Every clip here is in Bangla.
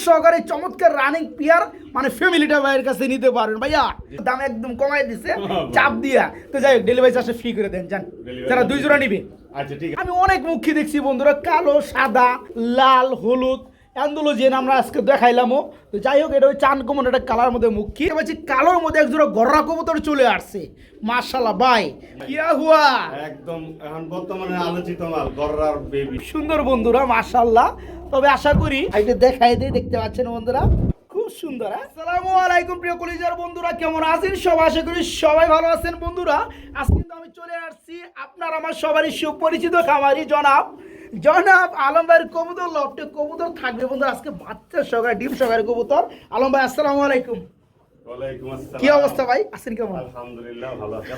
সহকারে চমৎকার রানিং পেয়ার মানে ফ্যামিলিটা ভাইয়ের কাছে নিতে পারবেন ভাইয়া। দাম একদম কমাই দিছে চাপ দিয়া। তো যাই হোক ডেলিভারি চার্জটা ফ্রি করে দেন জান, যারা 2 জোড়া নিবে। আচ্ছা ঠিক আছে। আমি অনেক মুখী দেখছি বন্ধুরা, কালো, সাদা, লাল, হলুদ অ্যান্ডোলজিয়ান আমরা আজকে দেখাইলামও। তো যাই হোক, এটা ওই চান কমন একটা কালার মধ্যে মুখী বলছি, কালোর মধ্যে এক জোড়া গররা কবুতর চলে আসছে মাশাআল্লাহ ভাই, কিয়া হুয়া একদম এখন বর্তমানে আলোচিত মাল গররার বেবি। সুন্দর বন্ধুরা মাশাআল্লাহ। তবে আশা করি এটা দেখাই দিই, দেখতে পাচ্ছেন বন্ধুরা খুব সুন্দর। আসসালামু আলাইকুম প্রিয় কলিজার বন্ধুরা, কেমন আছেন সবাই? আশা করি সবাই ভালো আছেন বন্ধুরা। আজকে কিন্তু আমি চলে আসছি আপনার আমার সবারই সুপরিচিত খামারি জনাব আলম ভাইয়ের কবুতর লফটে। কবুতর থাকবে বন্ধুরা আজকে বাচ্চা সহকারে, ডিম সহকারে কবুতর। আলম ভাই আসসালামু আলাইকুম। ওয়ালাইকুম আসসালাম। কি অবস্থা ভাই, আছেন কেমন? আলহামদুলিল্লাহ ভালো আছি।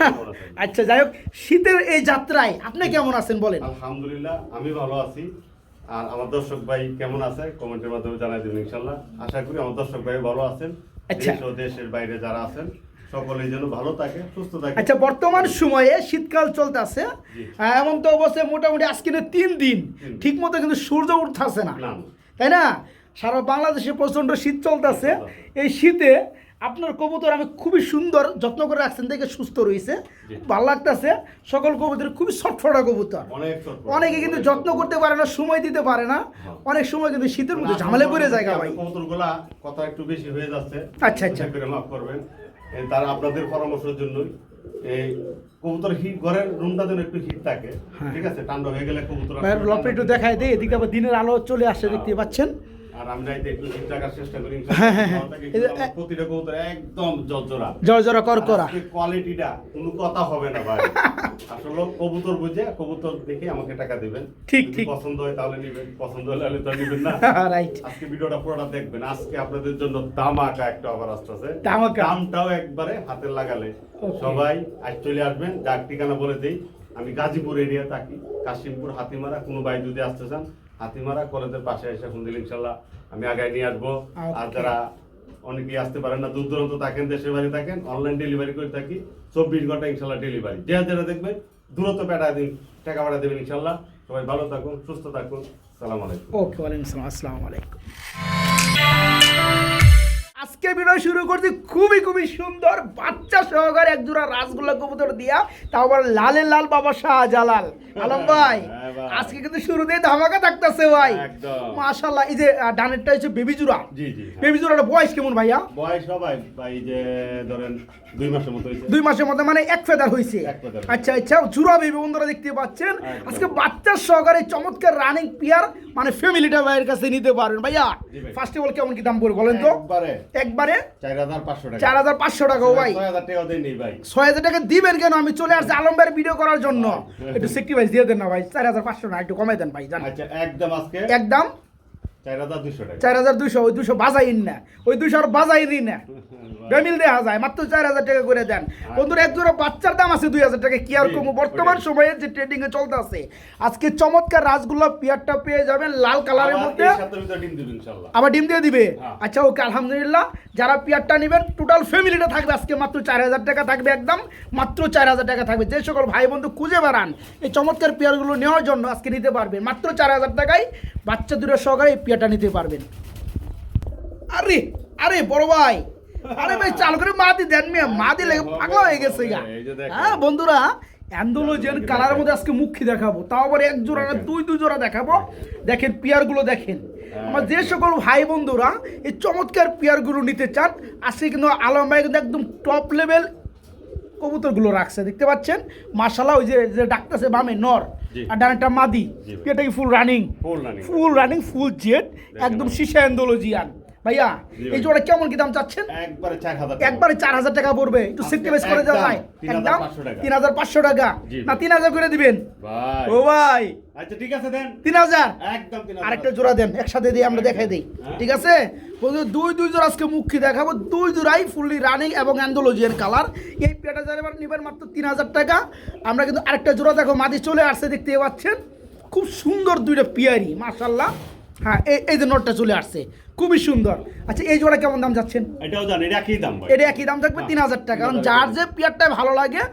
আচ্ছা যাই হোক, শীতের এই যাত্রায় আপনি কেমন আছেন বলেন? আলহামদুলিল্লাহ আমি ভালো আছি। আর আমার দর্শক ভাই কেমন আছে কমেন্টের মাধ্যমে জানাই দিবেন ইনশাআল্লাহ। আশা করি আমার দর্শক ভাই ভালো আছেন। আচ্ছা। দেশ ও দেশের বাইরে যারা আছেন সকলেই যেন ভালো থাকে, সুস্থ থাকে। আচ্ছা, বর্তমান সময়ে শীতকাল চলতেছে, এমন তো অবস্থায় মোটামুটি আজকে 3 দিন ঠিক মতো কিন্তু সূর্য উঠতেছে না, তাই না? সারা বাংলাদেশে প্রচন্ড শীত চলতেছে। এই শীতে আপনার কবুতর আমি খুবই সুন্দর যত্ন করে রাখছেন, দেখে সুস্থ রয়েছে, ভালো লাগতেছে। সকল কবুতর খুবই ছটফটা কবুতর, অনেকে কিন্তু যত্ন করতে পারে না, সময় দিতে পারে না, অনেক সময় কিন্তু শীতের মধ্যে ঝামেলা পড়ে যায় ভাই। কবুতরগুলা কথা একটু বেশি হয়ে যাচ্ছে, আচ্ছা আচ্ছা করে মাফ করবেন। তার আপনাদের পরামর্শের জন্যই এই কবুতর হিট ঘরের রুমটা যেন একটু হিট থাকে, ঠিক আছে? ঠান্ডা হয়ে গেলে কবুতর লপে একটু দেখাই দেয়, এদিকে আবার দিনের আলো চলে আসে, দেখতে পাচ্ছেন। আর আমরা একটু ঠিক থাকার চেষ্টা করি। হ্যাঁ। প্রতিটা কবুতর একদম জর্জরা করকরা, কোয়ালিটিটা কোনো কথা হবে না ভাই। আসলে কবুতর বুঝে কবুতর দেখে আমাকে টাকা দিবেন। ঠিক পছন্দ হয় তাহলে নিবেন, পছন্দ হলে তো নিবেন না। রাইট। আজকে ভিডিওটা পুরোটা দেখবেন। আজকে আপনাদের জন্য দামাকা একটা অফার আসছে। দামাকা দামটাও একবারে হাতে লাগালে সবাই আজ চলে আসবেন। যার ঠিকানা বলে দেই, আমি গাজীপুর এরিয়া থাকি, কাশিমপুর হাতিমারা। কোনো ভাই যদি আসতে চান হাতিমারা কলেজের পাশে এসে ফোন দিলে ইনশাল্লাহ আমি আগায় নিয়ে আসবো। আর যারা অনেকেই আসতে পারেন না, দূর দূরান্ত থাকেন, দেশের বাড়ি থাকেন, অনলাইন ডেলিভারি করে থাকি 24 ঘন্টা ইনশাল্লাহ ডেলিভারি। যেটা দেখবেন দূরত্ব পাঠা দিন, টাকা পাঠা দেবেন ইনশাল্লাহ। সবাই ভালো থাকুন, সুস্থ থাকুন। সালাম আলাইকুম। ওকে, ওয়ালাইকুম আসসালাম। আসসালামু আলাইকুম। আজকে ভিডিও শুরু করছি খুবই সুন্দর বাচ্চা সহকারে এক জোড়া রাসগোল্লা কবুতর দিয়া, তাও আবার লালের লাল বাবা শাহজালাল। আলম ভাই আজকে কিন্তু শুরুতেই ধামাকা থাকতেছে ভাই, মাশাআল্লাহ। এই যে ডানেরটা হচ্ছে বেবি জোড়া। জি জি। বেবি জোড়াটা বয়স কেমন ভাইয়া? বয়স সবাই ভাই যে ধরেন 2 মাসের মতো হইছে। 2 মাসের মতো, মানে এক ফেদার হইছে। আচ্ছা আচ্ছা, জোড়া বেবি বন্ধুরা দেখতে পাচ্ছেন। আজকে বাচ্চা সহকারে চমৎকার রানিং পেয়ার মানে ফ্যামিলিটা ভাইয়ের কাছে নিতে পারবেন ভাইয়া। ফার্স্ট অফ অল কেমন কি দাম পড়বে বলেন তো? একবারে 4500 টাকা। 4500 টাকা ভাই। 6000 টাকা দেন নি ভাই। 6000 টাকা দিবেন কেন? আমি চলে আসছি আলম ভাইয়ের ভিডিও করার জন্য, একটু সেক্রিফাইস দিয়ে দেন না ভাই। 4500 না, একটু কমাই দেন ভাই জান। আচ্ছা একদম আজকে একদম 4200 টাকা। 4200, ওই 200 বাজাইন না, ওই 200 আর বাজাইরি না, বেমিল দেওয়া যায়, মাত্র 4000 টাকা করে দেন বন্ধুরা। এক জোড়া বাচ্চার দাম আছে 2000 টাকা, কি আর কমো? বর্তমান সময়ে যে ট্রেডিং এ চলতেছে, আজকে চমৎকার রাসগোল্লা পিয়ারটা পেয়ে যাবেন লাল কালারের মধ্যে, আবার ডিম দিয়ে দিবে। আচ্ছা ওকে, আলহামদুলিল্লাহ। যারা পিয়ারটা নেবেন টোটাল ফ্যামিলিটা থাকবে আজকে মাত্র 4000 টাকা থাকবে, একদম মাত্র 4000 টাকা থাকবে। যে সকল ভাই বন্ধু খুঁজে বেড়ান এই চমৎকার পিয়ারগুলো নেওয়ার জন্য আজকে নিতে পারবেন মাত্র 4000 টাকায়। বাচ্চা দুটো সহকারে এই পিয়ারটা নিতে পারবেন। আরে আরে বড় ভাই, আরে ভাই চাল করে মাদি দেন, মাদি লেগে পাগলা হয়ে গেছে গা। হ্যাঁ বন্ধুরা, অ্যান্ডোলজিয়ান কালারের মধ্যে আজকে মুখী দেখাবো, তাও আবার এক জোড়া না, দুই জোড়া দেখাবো। দেখেন পিয়ারগুলো দেখেন। আমার যে সকল ভাই বন্ধুরা এই চমৎকার পিয়ারগুলো নিতে চান, আজকে কিন্তু আলম ভাই কিন্তু একদম টপ লেভেল কবুতরগুলো রাখছে, দেখতে পাচ্ছেন মাশাআল্লাহ। ওই যে ডাকতেছে বামে নর আর ডানেরটা মাদি, এটা কি ফুল রানিং ফুল জেড, একদম শিশা অ্যান্ডোলজিয়ান। ভাইয়া এই জোড়া কেমন কি দাম চাচ্ছেন? একবারে 4000 টাকা পড়বে, একটু সেক্রিফাইস করে দেওয়া যায়। একদম 3500 টাকা না 3000 করে দিবেন ও ভাই? আচ্ছা ঠিক আছে দেন 3000। একদম 3000। আরেকটা জোড়া দেন, একসাথে দিয়ে আমরা দেখাই দেই, ঠিক আছে? দুই জোড়া আজকে মুখী দেখাবো, 2 জোড়াই ফুললি রানিং এবং অ্যান্ডোলজিয়ান কালার। এই পেটা যারা নিবেন মাত্র 3000 টাকা। আমরা কিন্তু আরেকটা জোড়া দেখো মাদি চলে আসছে, দেখতে পাচ্ছেন খুব সুন্দর দুইটা পিয়ারি মাশাআল্লাহ। হ্যাঁ এই যে নোটটা চলে আসছে, খুবই সুন্দর। আচ্ছা এই জোড়া কেমন দাম যাচ্ছেন? এটাও জানি একই দাম ভাই, এটা একই দাম থাকবে 3000 টাকা। কারণ যার যে পেয়ারটা ভালো লাগে,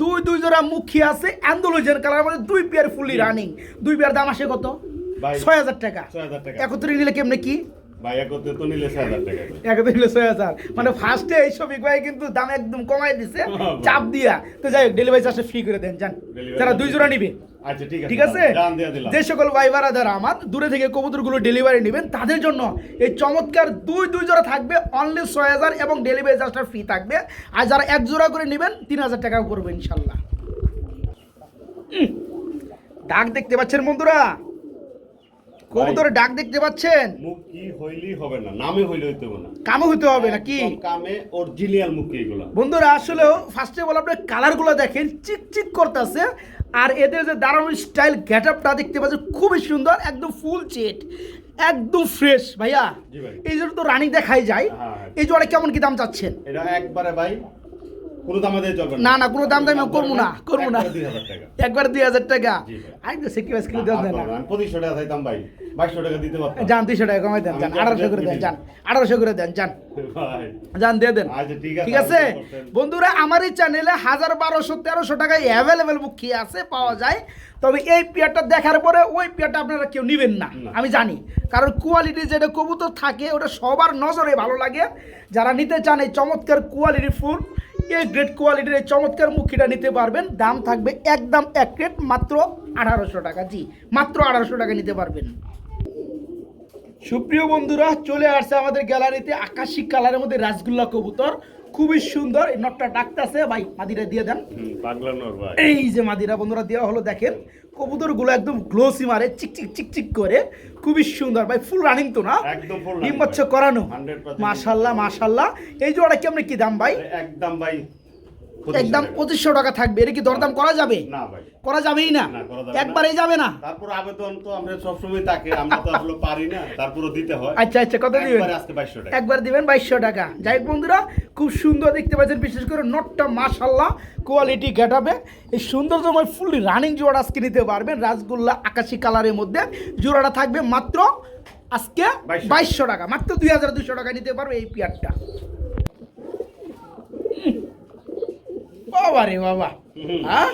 দুই জোড়া মুখী আছে অ্যান্ডোলজিয়ান কালার মধ্যে, 2 পেয়ার ফুললি রানিং। 2 পেয়ার দাম আসে কত? 6000 টাকা। 6000 টাকা। একত্রে নিলে কেমনে কি ভাই একতে তো নিলে 6000 টাকা করে। একদম 6000 মানে ফার্স্টে এই শফিক ভাই কিন্তু দাম একদম কমাই দিছে চাপ দিয়া। তো যাই হোক ডেলিভারি চার্জটা ফ্রি করে দেন জান, যারা 2 জোড়া নিবে। আচ্ছা ঠিক আছে, ঠিক আছে, জান দিয়ে দিলাম। যে সকল ভাই বারাদার আমার দূরে থেকে কবুতরগুলো ডেলিভারি নেবেন তাদের জন্য এই চমৎকার দুই জোড়া থাকবে অনলি 6000 এবং ডেলিভারি চার্জটা ফ্রি থাকবে। আর যারা এক জোড়া করে নেবেন 3000 টাকা করবে ইনশাল্লাহ। ডাক দেখতে পাচ্ছেন বন্ধুরা, কবুতরের ডাক দেখতে পাচ্ছেন। মুখ কি হইলি হবে না, নামে হইলে হইতে হবে না, কামও হতে হবে নাকি একদম কামে অরিজিনাল মুখ এগুলো। বন্ধুরা আসলেও ফার্স্টে বল আপনি কালারগুলো দেখেন চিকচিক করতেছে, আর এদের যে দারুণ স্টাইল গেটআপটা দেখতে পাচ্ছেন খুবই সুন্দর, একদম ফুল চেট, একদম ফ্রেশ ভাইয়া। জি ভাই। এই জন্য তো রানিং দেখাই যায়। হ্যাঁ। এই জোড়া কেমন কি দাম চাচ্ছেন? এটা একবারে ভাই কোনো দামে দিয়ে চলবে না না, কোনো দাম দাম করবো না, করবো না, একবারে 2000 টাকা। একবার 2000 টাকা। জি ভাই। আই তো সেকিউরিটি স্কিল দেন না, আমি 2500 টাকা চাইতাম ভাই, 2200 টাকা দিতে পারতাম। জান 200 টাকা কমাই দেন, জান 1800 করে দেন, জান 1800 করে দেন, জান ভাই জান দিয়ে দেন। আচ্ছা ঠিক আছে, ঠিক আছে আপনি করতেন। বন্ধুরা, আমার এই চ্যানেলে 1200-1300 টাকায় অ্যাভেলেবেল মুখী আছে, পাওয়া যায়। তবে এই পেয়ারটা দেখার পরে ওই পেয়ারটা আপনারা কেউ নেবেন না, না। আমি জানি, কারণ কোয়ালিটি যেটা কবুতর থাকে ওটা সবার নজরে ভালো লাগে। যারা নিতে চান এই চমৎকার কোয়ালিটি ফুল, এই গ্রেট কোয়ালিটির এই চমৎকার মুখীটা নিতে পারবেন। দাম থাকবে একদম এক রেট মাত্র 1800 টাকা। জি মাত্র 1800 টাকা নিতে পারবেন। সুপ্রিয় বন্ধুরা, চলে আসছে আমাদের গ্যালারিতে আকাশী কালারের মধ্যে রাসগোল্লা কবুতর, খুবই সুন্দর। এই নটটা ডাকতেছে ভাই, মাদিরা দিয়ে দেন। পাগলা নর ভাই। এই যে মাদিরা বন্ধুরা দেওয়া হলো, দেখেন কবুতরগুলো একদম গ্লোসি মারে, চিকচিক চিকচিক করে, খুবই সুন্দর ভাই। ফুল রানিং তো না, একদম ফুল ডিম বাচ্চা করানো, 100% মাশাল্লাহ মাশাল্লাহ। এই জোড়া কেমন কি দাম ভাই? একদম ভাই একদম 2500 টাকা থাকবে। এটা কি দরদাম করা যাবে? না ভাই, করা যাবেই না, না, করা যাবে না। একবারেই যাবে না। তারপর আবেদন তো আমরা সবসময় থাকে, আমরা তো আসলে পারি না, তারপরও দিতে হয়। আচ্ছা আচ্ছা, কত দিবেন? একবারে আজকে 2200 টাকা। একবার দিবেন 2200 টাকা। যাই হোক বন্ধুরা, খুব সুন্দর দেখতে পাচ্ছেন, বিশেষ করে নটটা মাশাল্লাহ কোয়ালিটি গেটাবে। এই সৌন্দর্যময় ফুললি রানিং জোড়া আজকে নিতে পারবেন রাসগোল্লা আকাশী কালারের মধ্যে। জোড়াটা থাকবে মাত্র আজকে 2200 টাকা, মাত্র 2200 টাকা নিতে পারবে এই পেয়ারটা। বাবা রে বাবা, হ্যাঁ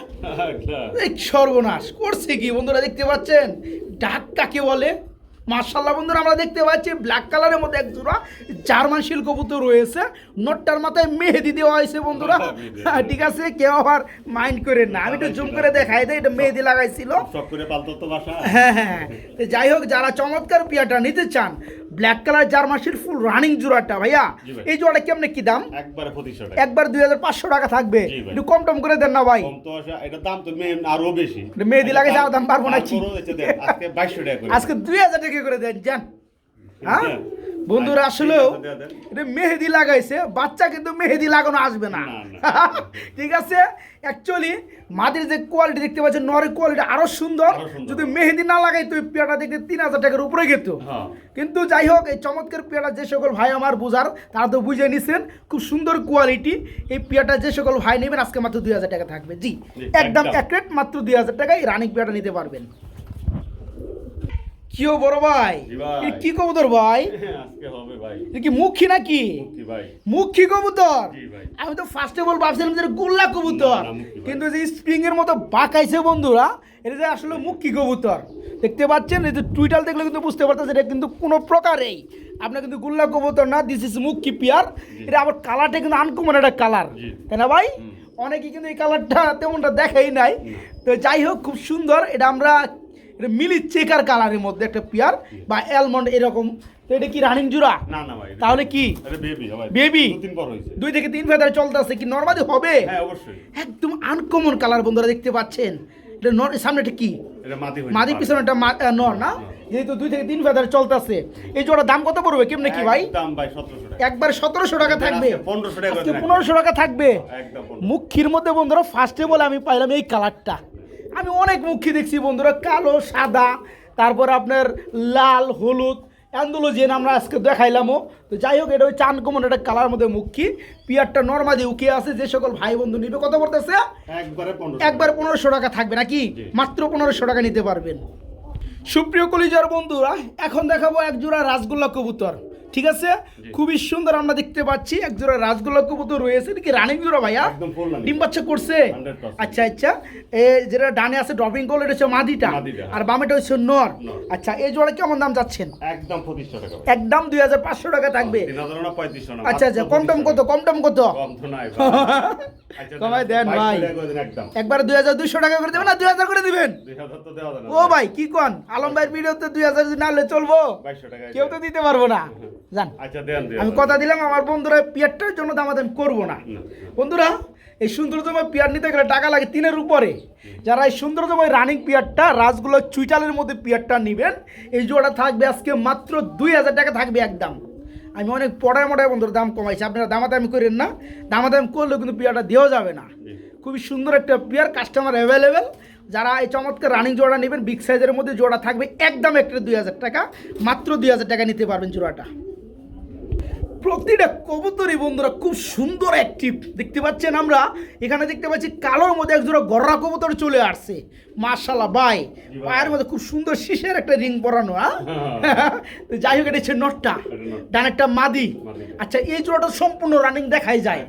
এই সর্বনাশ করছে কি বন্ধুরা, দেখতে পাচ্ছেন ডাক কাকে বলে। মাশাআল্লাহ বন্ধুরা, আমরা দেখতে পাচ্ছি ব্ল্যাক কালারের মধ্যে এক জোড়া জার্মান শিল কবুতর রয়েছে। নটটার মাথায় মেহেদি দেওয়া হয়েছে বন্ধুরা। ঠিক আছে, কেউ আবার মাইন্ড করেন না, আমি একটু জুম করে দেখাই দেয়, এটা মেহেদি লাগাইছিল। সব করে পালতো তো বাসা। হ্যাঁ হ্যাঁ, তো যাই হোক, যারা চমৎকার পিয়াটা নিতে চান, ব্ল্যাক কালার জার্মান শিল ফুল রানিং জোড়াটা ভাইয়া, জি ভাই। এই জোড়াটা কেমনে কি দাম? একবারে 2500 টাকা। একবার 2500 টাকা থাকবে। জি ভাই। একটু কম টম করে দেন না ভাই, কম তো আসা, এটা দাম তো আরো বেশি। এটা মেহেদি লাগাইছে, আর দাম পারবো নাকি? তারপরও হচ্ছে দেন, আজকে 2200 টাকা করে। আজকে 2000 টাকা করে দেন যান। হ্যাঁ বন্ধুরা, আসলেও এটা মেহেদি লাগাইছে, বাচ্চা কিন্তু মেহেদি লাগানো আসবে না। ঠিক আছে, অ্যাকচুয়ালি মাদির যে কোয়ালিটি দেখতে পাচ্ছেন, নরের কোয়ালিটি আরো সুন্দর। যদি মেহেদি না লাগাই তো এই পেয়াটা দেখতে 3000 টাকার উপরে গেত। কিন্তু যাই হোক, এই চমৎকার পেয়াটা যে সকল ভাই আমার বুঝার, তারা তো বুঝে নিছেন, খুব সুন্দর কোয়ালিটি। এই পেয়াটা যে সকল ভাই নেবেন আজকে মাত্র 2000 টাকা থাকবে। জি একদম এক রেট মাত্র 2000 টাকায় রানিং পেয়াটা নিতে পারবেন। কিও বড় ভাই, এটা কি কবুতর ভাই? আজকে হবে ভাই। এটা কি মুখী নাকি? মুখী ভাই। মুখী কবুতর? জি ভাই। আমি তো ফার্স্টে বল ভাবছিলাম যে গোল্লা কবুতর, না, মুখী ভাই। কিন্তু যে স্প্রিং এর মতো বাঁকাইছে বন্ধুরা, এটা যে আসলে মুখী কবুতর। দেখতে পাচ্ছেন, এই যে টুইটাল দেখলে কিন্তু বুঝতে পারতেছেন এটা কিন্তু কোনো প্রকারেই আপনার কিন্তু গোল্লা কবুতর না, দিস ইজ মুখী পিয়ার। এটা আবার কালারটা কিন্তু আনকমন একটা কালার, তাই না ভাই? অনেকেই কিন্তু এই কালারটা তেমনটা দেখাই নাই। তো যাই হোক, খুব সুন্দর। এটা আমরা মিলি চেকার কালারের মধ্যে একটা পিয়ার বা অ্যালমন্ড এরকম। তো এটা কি রানিং জোড়া? না না ভাই, তাহলে কি এটা বেবি ভাই। বেবি? 2-3 পর হইছে। 2 থেকে 3 ফেদার চলতেছে, কি নরমালি হবে? হ্যাঁ অবশ্যই। একদম আনকমন কালার বন্ধুরা, দেখতে পাচ্ছেন। এটা নর, সামনে এটা কি? এটা মাদি হইছে। মাদির পিছনে একটা নর না, যেহেতু 2 থেকে 3 ফেদার চলতেছে। এই জোড়া দাম কত পড়বে কেমনে কি ভাই? দাম ভাই 1700 টাকা। একবার 1700 টাকা থাকবে। 1500 টাকা করে আজকে দেন। 1500 টাকা থাকবে। একদম 1500। মুখির মধ্যে বন্ধুরা ফার্স্টে বলে আমি পাইলাম এই কালারটা। আমি অনেক মুখী দেখছি বন্ধুরা, কালো, সাদা, তারপর আপনার লাল, হলুদ, অ্যান্ডোলোজেন আমরা আজকে দেখাইলামও। তো যাই হোক, এটা ওই চান কমন একটা কালার মধ্যে মুখী পিয়ারটা নর্মালি উকে আছে। যে সকল ভাই বন্ধু নিবে, কত পড়তেছে? একবারে 1500। একবার 1500 টাকা থাকবে নাকি? মাত্র 1500 টাকা নিতে পারবেন। সুপ্রিয় কলিজার বন্ধুরা, এখন দেখাবো এক জোড়া রাসগোল্লা কবুতর। ঠিক আছে, খুবই সুন্দর আমরা দেখতে পাচ্ছি এক জোড়া রাজগোল্লা কবুতর রয়েছে, এটা কি রানিং জোড়া ভাইয়া? একদম ফুল রানিং। ডিম বাচ্চা করছে? 100%। আচ্ছা আচ্ছা, এই যেটা ডানে আছে ড্রপিং কল, এটা হচ্ছে মাদিটা, মাদিটা। আর বামেটা হচ্ছে নর। নর। আচ্ছা, এই জোড়া কেমন দাম যাচ্ছেন? একদম 2500 টাকা। একদম 2500 টাকা থাকবে। 3000 না 3500 না। আচ্ছা আচ্ছা, কম দাম কত? কম দাম কত? কম তো নাই ভাই। আচ্ছা, কমাই দেন ভাই। 2200 টাকা করে দিন একদম। একবার 2200 টাকা করে দেবেন না 2000 করে দিবেন? 2000 তো দেওয়া যায় না। ও ভাই কি কোন, আলম ভাইয়ের ভিডিওতে 2000 যদি না হলে চলবো? 2200 টাকা। কেউ তো দিতে পারবো না, জান। আচ্ছা দেন দেন। আমি কথা দিলাম আমার বন্ধুরা পিয়ারটার জন্য দামাদাম করবো না। না। বন্ধুরা, এই সৌন্দর্যময় পিয়ার নিতে গেলে টাকা লাগে 3-এর উপরে। যারা এই সৌন্দর্যময় রানিং পিয়ারটা রাজগুলো চুইটালের মধ্যে পিয়ারটা নেবেন, এই জোড়াটা থাকবে আজকে মাত্র 2000 টাকা থাকবে একদম। আমি অনেক পড়ায় মোটায় বন্ধুর দাম কমাইছি, আপনারা দামাদামি করেন না, দামাদামি করলেও কিন্তু পিয়ারটা দেওয়া যাবে না। খুবই সুন্দর একটা পিয়ার, কাস্টমার অ্যাভেলেবেল। যারা এই চমৎকার রানিং জোড়া নেবেন বিগ সাইজের মধ্যে, জোড়া থাকবে একদম একটা 2000 টাকা, মাত্র 2000 টাকা নিতে পারবেন জোড়াটা। প্রতিটা কবুতরই বন্ধুরা খুব সুন্দর অ্যাক্টিভ দেখতে পাচ্ছেন। আমরা এখানে দেখতে পাচ্ছি কালোর মধ্যে এক জোড়া গররা কবুতর চলে আসছে, মাশাআল্লাহ ভাই। পায়ের মধ্যে খুব সুন্দর শীষের একটা রিং পরানো। তো যাই হোক, এটা হচ্ছে নটটা, ডানেরটা মাদি। আচ্ছা, এই জোড়াটা সম্পূর্ণ রানিং দেখাই যায়।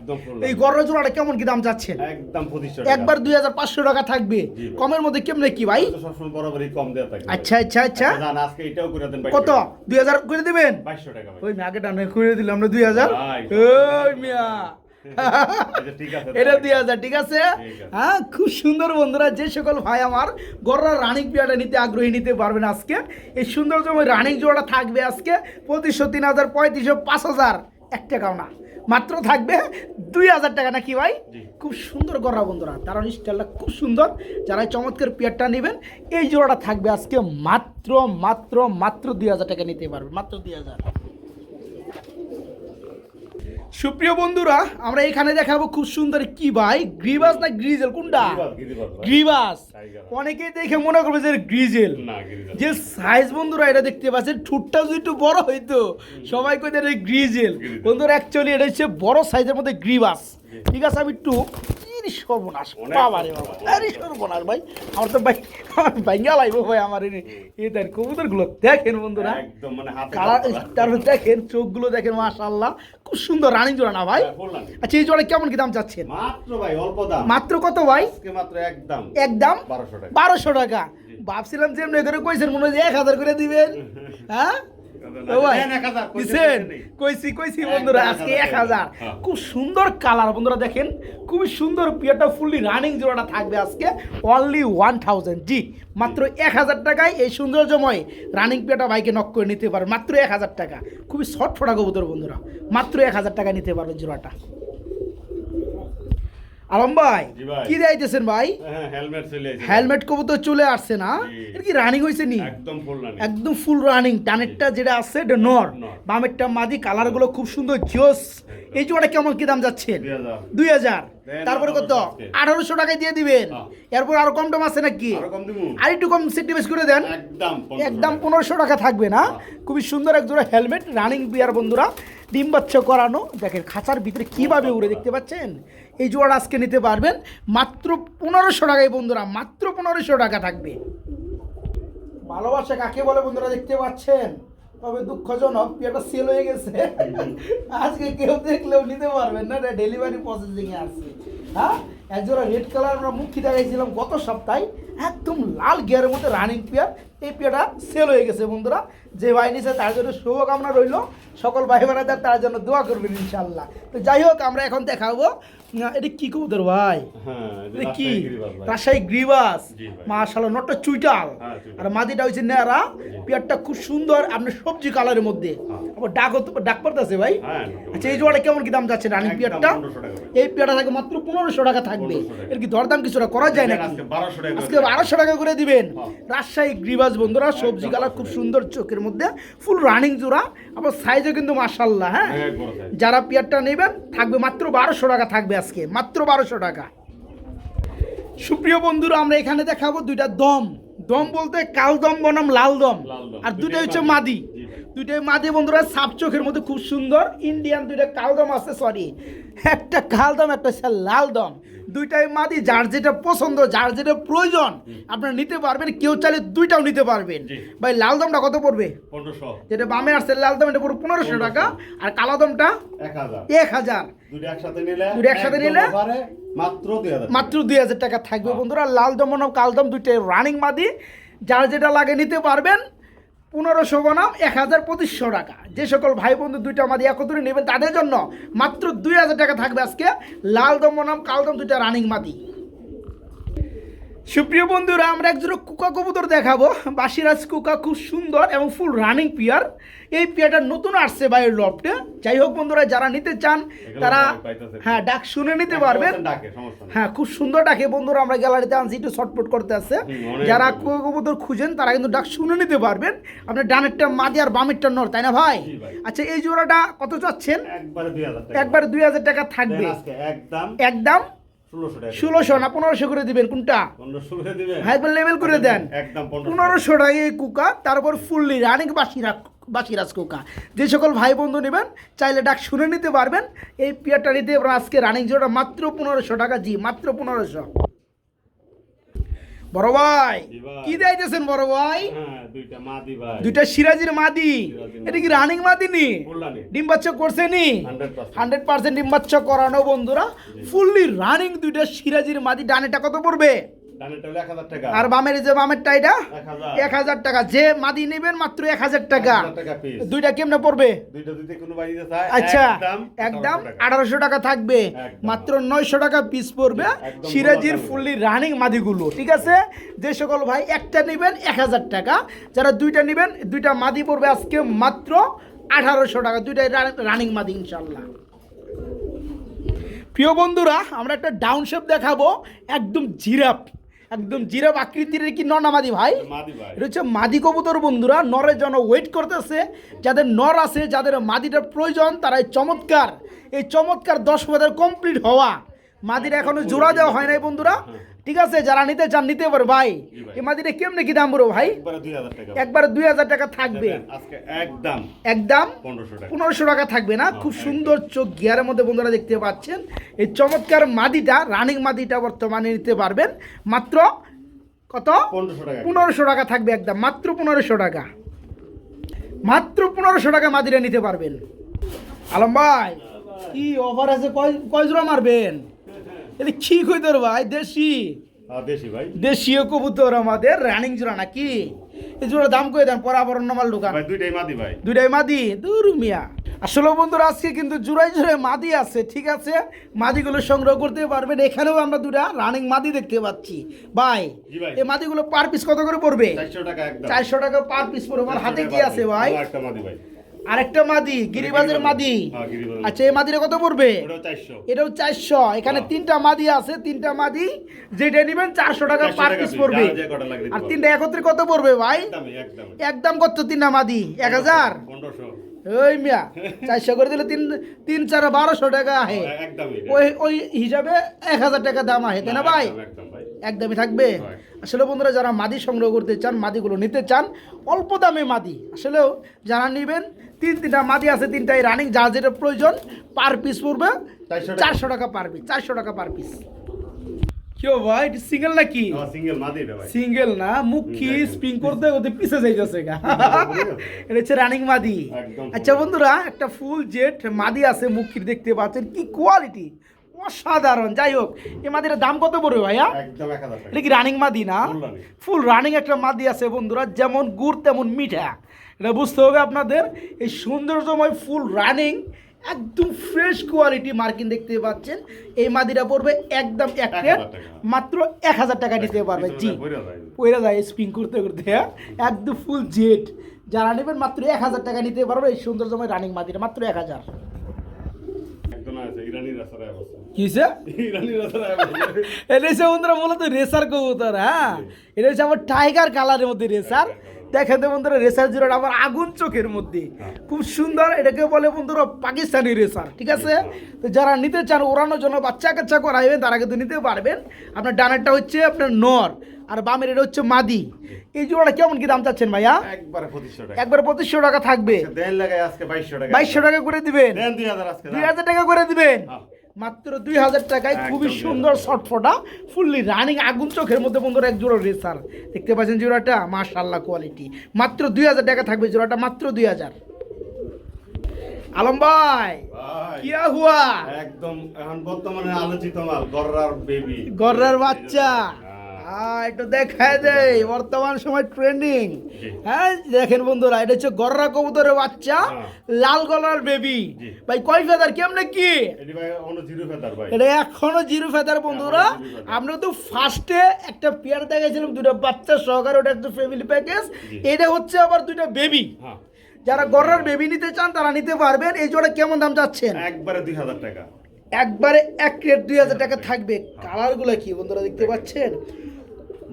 এই গররা জোড়াটা কেমন কি দাম যাচ্ছেন? একদম 2500 টাকা। একবার 2500 টাকা থাকবে। কমের মধ্যে কেমনে কি ভাই? তো সবসময় বরাবরই কম দেয়া থাকে। আচ্ছা আচ্ছা আচ্ছা, জান আজকে এটাও করে দেন 2200 কত? 2000 করে দিবেন? 2200 টাকা ভাই। ওই আগে ডানে করে দিলাম না 2000। ভাই, ওই মিয়া আচ্ছা ঠিক আছে। এটা 2000 ঠিক আছে। হ্যাঁ, খুব সুন্দর বন্ধুরা। যে সকল ভাই আমার গররা রানিং পিয়ারটা নিতে আগ্রহী নিতে পারবেন আজকে। এই সৌন্দর্যময় রানিং জোড়াটা থাকবে আজকে 2500, 3000, 3500, 5000, 1 টাকাও না, মাত্র থাকবে 2000 টাকা। নাকি ভাই? খুব সুন্দর গররা বন্ধুরা, তার স্টাইলটা খুব সুন্দর। যারা এই চমৎকার পিয়ারটা নেবেন, এই জোড়াটা থাকবে আজকে মাত্র মাত্র মাত্র 2000 টাকা নিতে পারবেন, মাত্র 2000। সুপ্রিয় বন্ধুরা, আমরা এখানে দেখাবো খুব সুন্দর কি ভাই, গ্রিবাস না গ্রিজেল কোনটা? গ্রিবাস। অনেকেই দেখে মনে করবে যে গ্রিজেল, না গিরিজা। যে সাইজ বন্ধুরা এটা দেখতে পাচ্ছেন, ঠুটটা যদি একটু বড় হইতো সবাই কইতে এটা গ্রিজেল। বন্ধুরা অ্যাকচুয়ালি এটা হচ্ছে বড় সাইজের মধ্যে গ্রিবাস। ঠিক আছে, আমি একটু সর্বনাশ বাবা রে বাবা, আরে সর্বনাশ ভাই, আমার তো ভাই ভাঙ্গা লাগবে ভাই আমার এই দেন কবুতরগুলো দেখেন বন্ধুরা, একদম মানে হাতে কালার, তারপর দেখেন চোখগুলো দেখেন, মাশাআল্লাহ খুব সুন্দর রানিং জোড়া না ভাই? আচ্ছা, এই জোড়া কেমন কি দাম চাচ্ছেন? মাত্র ভাই অল্প দাম। মাত্র কত ভাই? আজকে মাত্র একদম একদম 1200 টাকা। 1200 টাকা। ভাবছিলাম যে এমনি করে কইছেন মনে হয় 1000 করে দিবেন। হ্যাঁ ও ভাই, দিছেন? কইছি বন্ধুরা, আজকে 1000। খুব সুন্দর কালার বন্ধুরা, দেখেন খুবই সুন্দর পিয়ারটা, ফুললি রানিং জোড়াটা থাকবে আজকে অনলি 1000। জি, মাত্র 1000 টাকায় এই সৌন্দর্যময় রানিং পিয়ারটা ভাইকে নক করে নিতে পারবেন, মাত্র 1000 টাকা। খুবই শর্ট ফোটা কবুতর বন্ধুরা, মাত্র 1000 টাকা নিতে পারবেন জোড়াটা। আলম ভাই কি দিয়েছেন ভাই? হেলমেট চলে আসছে। হেলমেট কবুতর চলে আসছে না? এটা কি রানিং হয়েছে নি? একদম ফুল রানিং। একদম ফুল রানিং। টানেরটা যেটা আছে এটা নর, বামেরটা মাদি। কালারগুলো খুব সুন্দর জোস। এই জোড়াটা কেমন কি দাম যাচ্ছে? 2000। তারপরে কত? 1800 টাকায় দিয়ে দিবেন। এরপর আরো কম টম আছে নাকি? আরো কম দিমু। আর একটু কম সেটিমেস করে দেন। একদম 1500 টাকা থাকবে না? খুবই সুন্দর এক জোড়া হেলমেট রানিং বিয়ার বন্ধুরা, ডিম বাচ্চা করানো। দেখেন খাঁচার ভিতরে কিভাবে উড়ে, দেখতে পাচ্ছেন? এই জোড়া আজকে নিতে পারবেন মাত্র 1500 টাকায় বন্ধুরা, মাত্র 1500 টাকা থাকবে। ভালোবাসা কাকে বলে বন্ধুরা দেখতে পাচ্ছেন। তবে দুঃখজনক এটা সেল হয়ে গেছে, আজকে কেউ দেখলেও নিতে পারবেন না, ডেলিভারি প্রসেসিং এ আছে। হ্যাঁ, একজোড়া রেড কালার আমরা মুখী দেখাইছিলাম গত সপ্তাহে, একদম লাল গিয়ারের মধ্যে রানিং পেয়ার। এই পেয়ারটা সেল হয়ে গেছে বন্ধুরা। যে ভাই নিছে তার জন্য শুভকামনা রইল, সকল ভাই বোনেদের তার জন্য দোয়া করবেন ইনশাল্লাহ। তো যাই হোক, আমরা এখন দেখাবো এটা কি কবুতর ভাই? এটা কি? রাজশাহী গ্রিবাস। মাশাআল্লাহ, নটটা চুইটাল আর মাদিটা হইছে নেরা। পেয়ারটা খুব সুন্দর, আপনি সবজি কালারের মধ্যে। আবার ডাক পড়তেছে ভাই। আচ্ছা, এই জোড়াটা কেমন কি দাম যাচ্ছে রানিং পেয়ারটা? এই পেয়ারটা থাকবে মাত্র 1500 টাকা থাকবে। এর কি দরদাম কিছুটা করা যায় নাকি? আজকে 1200 টাকা করে দিবেন। রাজশাহী গ্রিবাস বন্ধুরা, সবজি কালার, খুব সুন্দর চোখের মধ্যে, ফুল রানিং জোড়া। আবার সাইজও কিন্তু মাশাআল্লাহ। হ্যাঁ, যারা পেয়ারটা নেবেন থাকবে মাত্র 1200 টাকা থাকবে আজকে, মাত্র 1200 টাকা। সুপ্রিয় বন্ধুরা, আমরা এখানে দেখাবো দুইটা দম। দম বলতে কাল দম বনাম লাল দম, আর দুটো হচ্ছে মাদি। দুইটাই মাদি বন্ধুরা, সাপ চোখের মধ্যে খুব সুন্দর। ইন্ডিয়ান দুইটা কালদম আছে, সরি একটা কালদম একটা হচ্ছে লাল দম। দুইটাই মাদি, যার যেটা পছন্দ যার যেটা প্রয়োজন আপনারা নিতে পারবেন, কেউ চাইলে দুইটাও নিতে পারবেন। ভাই লাল দমটা কত পড়বে? 1500। যেটা বামে আসছে লাল দম, এটা পুরো 1500 টাকা। আর কালো দমটা 1000। দুইটা একসাথে নিলে মাত্র 2000, মাত্র 2000 টাকা থাকবে বন্ধুরা। লাল দম ও কালদম দুইটাই রানিং মাদি, যার যেটা লাগে নিতে পারবেন। 1500 বনাম 1200 টাকা। যে সকল ভাই বন্ধু দুইটা মাদি একত্রে নেবেন তাদের জন্য মাত্র 2000 টাকা থাকবে আজকে লাল দম বনাম কালদম দুইটা রানিং মাদি। সুপ্রিয় বন্ধুরা, আমরা একজোড়া কুকা কবুতর দেখাবো, বাসিরাজ কুকা, খুব সুন্দর এবং ফুল রানিং পেয়ার। এই পেয়ারটা নতুন আসছে বাইরের লফটে। যাই হোক বন্ধুরা, যারা নিতে চান তারা হ্যাঁ ডাক শুনে নিতে পারবেন। হ্যাঁ খুব সুন্দর ডাকে বন্ধুরা, আমরা গ্যালারিতে আনছি, একটু শর্টপট করতে আছে। যারা কুকা কবুতর খুঁজেন তারা কিন্তু ডাক শুনে নিতে পারবেন। আপনার ডানেরটা মাদি আর বামেরটা নর, তাই না ভাই? আচ্ছা, এই জোড়াটা কত চাচ্ছেন? একবারে 2000 টাকা থাকবে একদম। 1600 না 1500 করে দিবেন? কোনটা ভাই লেভেল করে দেন? 1500 টাকা এই কুকা, তারপর ফুললি রানিং বাসিরাজ কুকা। যে সকল ভাই বন্ধু নেবেন চাইলে ডাক শুনে নিতে পারবেন। এই পেয়ারটা নিতে আজকে রানিং জোড়া মাত্র 1500 টাকা। জি মাত্র 1500। বড় ভাই কি দিতেছেন বড় ভাই? দুইটা সিরাজির মাদি। এটা কি রানিং মাদি নি? ডিম বাচ্চা করছে নি? 100% ডিম বাচ্চা করানো বন্ধুরা, ফুললি রানিং দুইটা সিরাজির মাদি। ডানেটা কত পড়বে? আর বামের যে বামেরটা এটা 1000 টাকা। যে মাদি নেবেন মাত্র 1000 টাকা। দুইটা কেমনে পড়বে? আচ্ছা একদম 1800 টাকা থাকবে, মাত্র 900 টাকা পিস পড়বে সিরাজির ফুললি রানিং মাদিগুলো। ঠিক আছে, যে সকল ভাই একটা নেবেন 1000 টাকা, যারা দুইটা নেবেন দুইটা মাদি পড়বে আজকে মাত্র 1800 টাকা। দুইটাই রানিং মাদি ইনশাল্লাহ। প্রিয় বন্ধুরা, আমরা একটা ডাউন শেপ দেখাবো, একদম জিরাফ আকৃতির। কি নর না মাদি ভাই? এটা হচ্ছে মাদি কবুতর বন্ধুরা, নরের জন্য ওয়েট করতেছে। যাদের নর আছে, যাদের মাদিটার প্রয়োজন, তারা এই চমৎকার 10 বছর কমপ্লিট হওয়া মাদিটা এখনো জোড়া দেওয়া হয় নাই বন্ধুরা। ঠিক আছে, যারা নিতে চান নিতে পারে। ভাই এই মাদিটা কেমনে কি দাম বড় ভাই? একবার 2000 টাকা থাকবে একদম 1500 টাকা থাকবে না? খুব সুন্দর চোখ গিয়ারের মধ্যে বন্ধুরা দেখতে পাচ্ছেন। এই চমৎকার মাদিটা রানিং মাদিটা বর্তমানে নিতে পারবেন মাত্র কত? 1500 টাকা থাকবে একদম মাত্র 1500 টাকা। মাত্র 1500 টাকা মাদিটা নিতে পারবেন। আলম ভাই কি অফার আছে? কয় জোড়া মারবেন? এটা কি কইতর ভাই? দেশীয় কবুতর আমাদের রানিং জোড়া নাকি? এই জোড়া দাম কই দেন? পরাবর নমাল দোকান দুইটাই মাদি দূর মিয়া। আসলে বন্ধুরা আজকে কিন্তু জোড়ায় মাদি আছে। ঠিক আছে, মাদিগুলো সংগ্রহ করতে পারবেন। এখানেও আমরা দুটা রানিং মাদি দেখতে পাচ্ছি। ভাই এই মাদিগুলো পার পিস কত করে পড়বে? 400 টাকা পার পিস পড়বে। আমার হাতে কি আছে ভাই? আরেকটা মাদি, গিরিবাজের মাদি। আচ্ছা, এই মাদিটা কত পড়বে? এটাও 400। এখানে 3টা মাদি আছে, 3টা মাদি যেটা নেবেন 400 টাকা পার পিস পড়বে। আর 3টা একত্রে কত পড়বে ভাই? একদম কত? 3টা মাদি 1000। ওই মিয়া 400 করে দিলে 3 4 1200 টাকা আহে। ওই হিসাবে 1000 টাকা দাম আহে, তাই না ভাই? একদমই থাকবে। আসলে বন্ধুরা, যারা মাদি সংগ্রহ করতে চান, মাদিগুলো নিতে চান অল্প দামে মাদি, আসলেও যারা নেবেন 3টা মাদি আছে, 3টাই রানিং, যা যেটা প্রয়োজন পার পিস পড়বে 400 টাকা পার পিস। 400 টাকা পার পিস। কেউ ভাই সিঙ্গেল নাকি? সিঙ্গেল না, মুখি স্প্রিং করতে করতে পিছে যাইতেছে গা। এটা হচ্ছে রানিং মাদি। আচ্ছা বন্ধুরা, একটা ফুল জেট মাদি আছে, মুখির দেখতে পাচ্ছেন কি কোয়ালিটি, অসাধারণ। যাই হোক, এই মাদির দাম কত পড়বে ভাইয়া? এটা কি রানিং মাদি না? ফুল রানিং একটা মাদি আছে বন্ধুরা, যেমন গুড় তেমন মিঠা। এটা বুঝতে হবে আপনাদের। এই সৌন্দর্যময় ফুল রানিং একদম ফ্রেশ কোয়ালিটি মার্কিন দেখতে পাচ্ছেন। এই মাদিটা পড়বে একদম এক প্লেট মাত্র 1000 টাকা নিতে পারবে। জি পয়রা যায় স্পিং করতে করতে, একদম ফুল জেট। যারা নেবেন মাত্র 1000 টাকা নিতে পারবে এই সৌন্দর্যময় রানিং মাদিটা মাত্র 1000। এটা হচ্ছে বন্ধুরা মূলত রেসার কবুতর। হ্যাঁ, এটা হচ্ছে আমার টাইগার কালারের মধ্যে রেসার। দেখেন তো বন্ধুরা রেসার জোড়াটা আমার আগুন চোখের মধ্যে খুব সুন্দর, এটাকে বলে বন্ধুরা পাকিস্তানি রেসার, ঠিক আছে? তো যারা নিতে চান ওড়ানোর জন্য বাচ্চা কাচ্চা করাইবেন তারা কিন্তু নিতে পারবেন। আপনার ডানেরটা হচ্ছে আপনার নর আর বামের এটা হচ্ছে মাদি। এই জোড়াটা কেমন কি দাম চাচ্ছেন ভাইয়া? একবারে 2500 টাকা। একবার 2500 টাকা থাকবে। দেন লাগাই আজকে 2200 টাকা। 2200 টাকা করে দিবেন। দেন 2000 আজকে। 2000 টাকা করে দিবেন। হ্যাঁ। মাত্র 2000 টাকায় খুবই সুন্দর শর্টফটা ফুললি রানিং আগুন চোখের মধ্যে বন্ধুরা এক জোড়া রেসার দেখতে পাচ্ছেন। জোড়াটা মাশাআল্লাহ কোয়ালিটি। মাত্র 2000 টাকা থাকবে জোড়াটা, মাত্র 2000। আলম ভাই কিয়া হুয়া? একদম এখন বর্তমানে আলোচিত মাল গররার বেবি, গররার বাচ্চা। একটু দেখায় দেয় বর্তমান সময় ট্রেন্ডিং। হ্যাঁ দেখেন বন্ধুরা, এটা হচ্ছে গররা কবুতরের বাচ্চা, লাল গলার বেবি। ভাই কয় ফেদার কেমনে কি? এটি ভাই অন্য জিরো ফেদার ভাই। এটা এখনো জিরো ফেদার বন্ধুরা। আমরা তো ফার্স্টে একটা পেয়ার দেখাইছিলাম দুটো বাচ্চা সহকারে, ওটা একটা ফ্যামিলি প্যাকেজ। এটা হচ্ছে আবার দুটো বেবি। যারা গররার বেবি নিতে চান তারা নিতে পারবেন। এই জোড়া কেমন দাম যাচ্ছেন? একবারে 2000 টাকা। একবারে এক রেট 2000 টাকা থাকবে। কালারগুলো কি বন্ধুরা দেখতে পাচ্ছেন?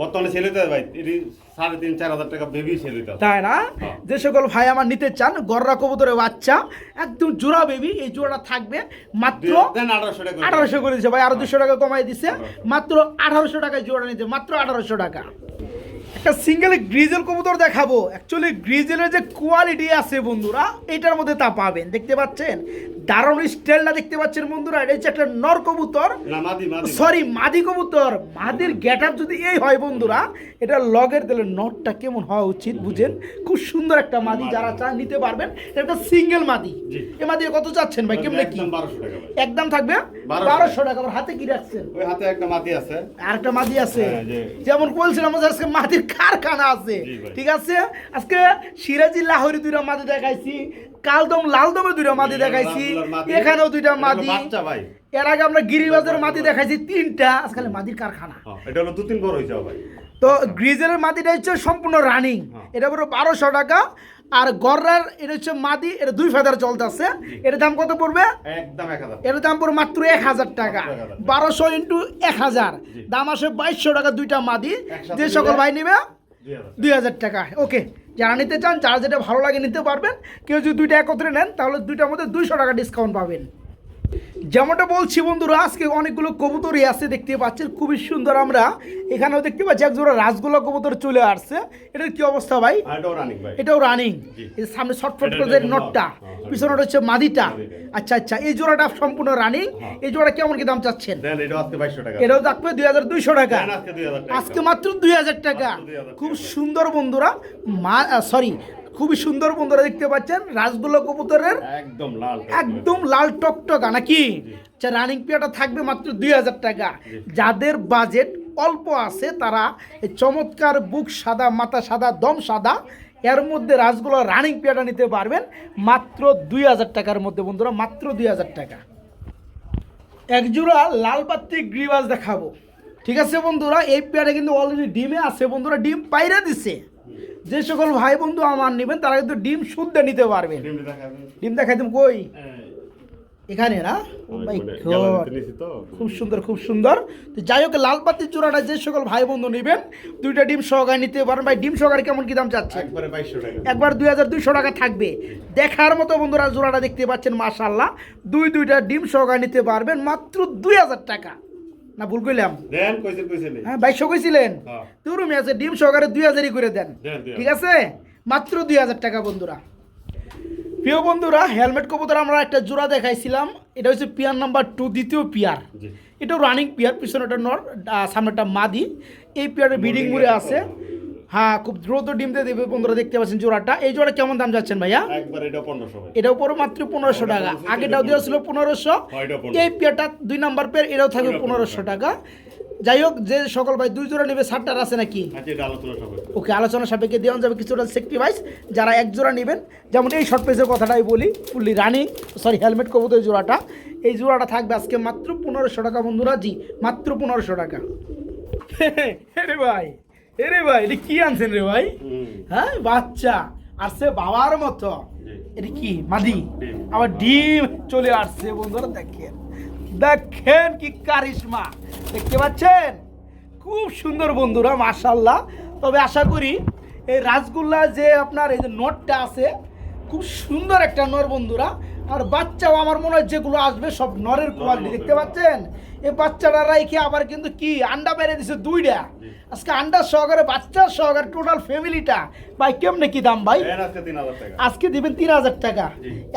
বর্তমানে সেল হইতে ভাই এটি 3500-4000 টাকা বেবি সেল হইতে। তাই না? যে সকল ভাই আমার নিতে চান গররা কবুতরের বাচ্চা একদম জোড়া বেবি, এই জোড়াটা থাকবে মাত্র 1800 টাকা। 1800 করে দিচ্ছে ভাই, আরো 200 টাকা কমাই দিচ্ছে। মাত্র 1800 টাকায় জোড়া নিতে, মাত্র 1800 টাকা। একটা সিঙ্গেল গ্রিজেল কবুতর দেখাবো। অ্যাকচুয়ালি গ্রিজেলের যে কোয়ালিটি আছে বন্ধুরা এটার মধ্যে তা পাবেন। দেখতে পাচ্ছেন দারুণ স্টাইলটা দেখতে পাচ্ছেন বন্ধুরা। এটা হচ্ছে একটা নর কবুতর, না মাদি সরি মাদি কবুতর। মাদির গেটআপ যদি এই হয় বন্ধুরা, এটা লগের দিলে নরটা কেমন হওয়া উচিত বুঝেন। খুব সুন্দর একটা মাদি, যারা চান নিতে পারবেন। এটা একটা সিঙ্গেল মাদি। এই মাদি কত চাচ্ছেন ভাই? কেমনে কি? একদম 1200 টাকা ভাই। একদম থাকবে 1200 টাকা। আমার হাতে কি রাখছেন? ওই হাতে একটা মাদি আছে, আর একটা মাদি আছে। হ্যাঁ, যেমন বলছিলাম আজকে মাদির কারখানা আছে, ঠিক আছে? আজকে সিরাজি লাহোরি দুইটা মাদি দেখাইছি, কালদম লালদমে দুইটা মাদি দেখাইছি, এখানেও দুইটা মাদি। এর আগে আমরা গিরিবাজের মাদি দেখাইছি 3টা। আজকাল মাদির কারখানা। এটা হলো 2-3 বড় হইছে ভাই। তো গ্রিজেলের মাদিটা হচ্ছে সম্পূর্ণ রানিং, এটা পুরো 1200 টাকা। আর গররার এটা হচ্ছে মাদি, এটা 2 ফেদার চলতেছে। এর দাম কত পড়বে? একদম 1000। এর দাম পড়বে মাত্র 1000 টাকা। 1200 ইন্টু 1000 দাম আসে 2200 টাকা দুইটা মাদি। যে সকল ভাই নিবে 2000 টাকা। ওকে, যারা নিতে চান যারা যেটা ভালো লাগে নিতে পারবেন। কেউ যদি দুইটা একত্রে নেন তাহলে দুইটার মধ্যে 200 টাকা ডিসকাউন্ট পাবেন। যেমনটা বলছি বন্ধুরা, আজকে অনেকগুলো কবুতরই আছে দেখতে পাচ্ছেন, খুবই সুন্দর। আমরা এখানেও দেখতে পাচ্ছি এক জোড়া রাজগোলা কবুতর চলে আসছে। এটার কি অবস্থা ভাই? এটাও রানিং। এই সামনে শর্টফট করে নটটা, পিছনে হচ্ছে মাদিটা। আচ্ছা আচ্ছা, এই জোড়াটা সম্পূর্ণ রানিং। এই জোড়া কেমন কি দাম চাচ্ছেন? এটাও থাকবে 2200 টাকা। আজকে মাত্র 2000 টাকা। খুব সুন্দর বন্ধুরা, সরি খুবই সুন্দর বন্ধুরা দেখতে পাচ্ছেন রাজগোলা কবুতরের একদম লাল টকটকা নাকি। আচ্ছা, রানিং পেয়ারটা থাকবে মাত্র 2000 টাকা। যাদের বাজেট অল্প আছে তারা এই চমৎকার বুক সাদা, মাথা সাদা, দম সাদা, এর মধ্যে রাজগোলা রানিং পেয়ারটা নিতে পারবেন মাত্র 2000 টাকার মধ্যে বন্ধুরা, মাত্র 2000 টাকা। একজোড়া লাল পাত্রি গ্রিবাজ দেখাবো, ঠিক আছে বন্ধুরা? এই পেয়ারে কিন্তু অলরেডি ডিমে আছে বন্ধুরা, ডিম পাইরা দিছে। যে সকল ভাই বন্ধু আমার নেবেন তারা কিন্তু ডিম শুদ্ধ নিতে পারবেন। ডিম দেখাইতাম কই? এখানে না? খুব সুন্দর, খুব সুন্দর। তো যাই হোক, লাল পাতির জোড়াটা যে সকল ভাই বন্ধু নেবেন দুইটা ডিম সহকারে নিতে পারেন। ভাই ডিম সহকারে কেমন কি দাম চাচ্ছে? একবার 2200 টাকা থাকবে। দেখার মতো বন্ধুরা জোড়াটা দেখতে পাচ্ছেন, মাশাআল্লাহ। দুইটা ডিম সহকারে নিতে পারবেন মাত্র 2000 টাকা। না ভুল কইলাম? হ্যাঁ 2200 কইছিলেন। তুরুমি আছে, ডিম সহকারে 2000ই করে দেন, ঠিক আছে? মাত্র 2000 টাকা বন্ধুরা। প্রিয় বন্ধুরা, হেলমেট কবুতর আমরা একটা জোড়া দেখাইছিলাম। এটা হচ্ছে পিয়ার নাম্বার 2, দ্বিতীয় পিয়ার। এটাও রানিং পিয়ার, পিছনেটা নর, সামনেটা মাদি। এই পিয়ারের ব্রিডিং মুড়ে আছে। হ্যাঁ, খুব দ্রুত ডিম দিয়ে দেবে বন্ধুরা, দেখতে পাচ্ছেন জোড়াটা। এই জোড়া কেমন দাম যাচ্ছেন ভাইয়া? এটাও পড়ো মাত্র 1500 টাকা। আগেটাও দেওয়া ছিল 1500। এই পেয়ারটা 2 নাম্বার পেয়ার, এটাও থাকবে 1500 টাকা। যাই হোক, যে সকল ভাই 2 জোড়া নেবে 60টার আছে নাকি? ওকে, আলোচনা সাপেক্ষে দেওয়া যাবে কিছুটা সেক্রিফাইস। যারা এক জোড়া নেবেন, যেমন এই শর্ট পেজের কথাটাই বলি, ফুললি রানিং, সরি হেলমেট কবুতর জোড়াটা, এই জোড়াটা থাকবে আজকে মাত্র 1500 টাকা বন্ধুরা। জি, মাত্র 1500 টাকা। রে ভাই, এটা কি আনছেন রে ভাই? হ্যাঁ, বাচ্চা আসছে বাবার মতো। এটা কি মাদি? আবার ডিম চলে আসছে বন্ধুরা। দেখেন কি কারিশমা, দেখতে পাচ্ছেন? খুব সুন্দর বন্ধুরা, মাশাআল্লাহ। তবে আশা করি এই রাসগোল্লা যে আপনার এই যে নটটা আছে খুব সুন্দর একটা নর বন্ধুরা। আর বাচ্চাও আমার মনে হয় যেগুলো আসবে সব নরের কোয়ালিটি, দেখতে পাচ্ছেন? এই বাচ্চাটা রাইখে আবার কিন্তু কি আন্ডা বেড়ে দিছে 2টা। আজকে আন্ডা সহকারে বাচ্চা সহকারে টোটাল ফ্যামিলিটা ভাই কেমনে কি দাম ভাই? আজকে 3000 টাকা। আজকে দিবেন 3000 টাকা,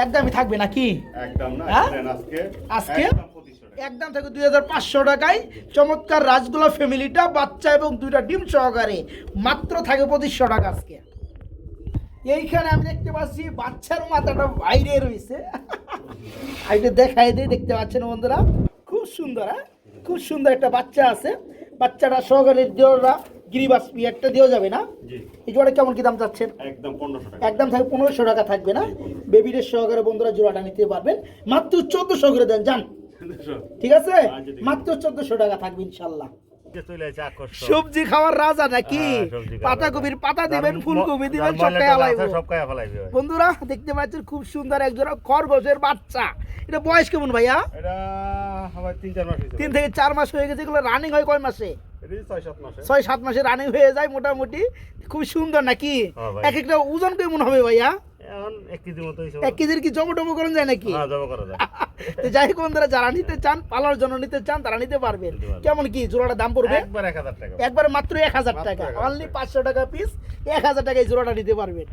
একদমই থাকবে নাকি? একদম না, হ্যাঁ? আজকে আজকে একদম থাকে 2500 টাকায় চমৎকার রাসগোল্লা ফ্যামিলিটা বাচ্চা এবং 2টা ডিম সহকারে মাত্র থাকে 2500 টাকা আজকে। এইখানে আমি দেখতে পাচ্ছি বাচ্চার মাথাটা বাইরে রয়েছে, আইটা দেখাই দিই, দেখতে পাচ্ছেন বন্ধুরা খুব সুন্দর, হ্যাঁ খুব সুন্দর একটা বাচ্চা আছে। বাচ্চাটা সহকারে দেওয়া গিরিবাস একটা দেওয়া যাবে না? জি। এই জোড়া কেমন কি দাম চাচ্ছেন? একদম 1500 টাকা। একদম থাকে 1500 টাকা থাকবে না? বেবিদের সহকারে বন্ধুরা জোড়াটা নিতে পারবেন মাত্র 1400 করে দেন যান, ঠিক আছে? মাত্র 1400 টাকা থাকবে ইনশাল্লাহ। চলে আসে আকর্ষণ। সবজি খাওয়ার রাজা নাকি? হ্যাঁ, সবজি খাওয়ার পাতাকপির পাতা দিবেন, ফুলকপি দিবেন, সব খাওয়া ফেলাইবো। বন্ধুরা দেখতে পাচ্ছেন খুব সুন্দর একজোড়া খরগোশের বাচ্চা। এটা বয়স কেমন ভাইয়া? এটা আবার 3-4 মাস হয়েছে। 3 থেকে 4 মাস হয়ে গেছে। এগুলো রানিং হয় কয় মাসে? এটা 6-7 মাসে। 6-7 মাসে রানিং হয়ে যায় মোটামুটি। খুব সুন্দর নাকি? হ্যাঁ ভাই। এক একটা ওজন কেমন হবে ভাইয়া? এখন 1 কেজি মতো হইছে। 1 কেজির কি জমটমো করেন যায় নাকি? হ্যাঁ, জমা করা যায়। তো যাই হোক বন্ধুরা, যারা নিতে চান, পালার জন্য নিতে চান, তারা নিতে পারবেন। কেমন কি জোড়াটা দাম পড়বে? একবার 1000 টাকা। একবারে মাত্র 1000 টাকা, অনলি 500 টাকা পিস, 1000 টাকায় জোড়াটা নিতে পারবেন।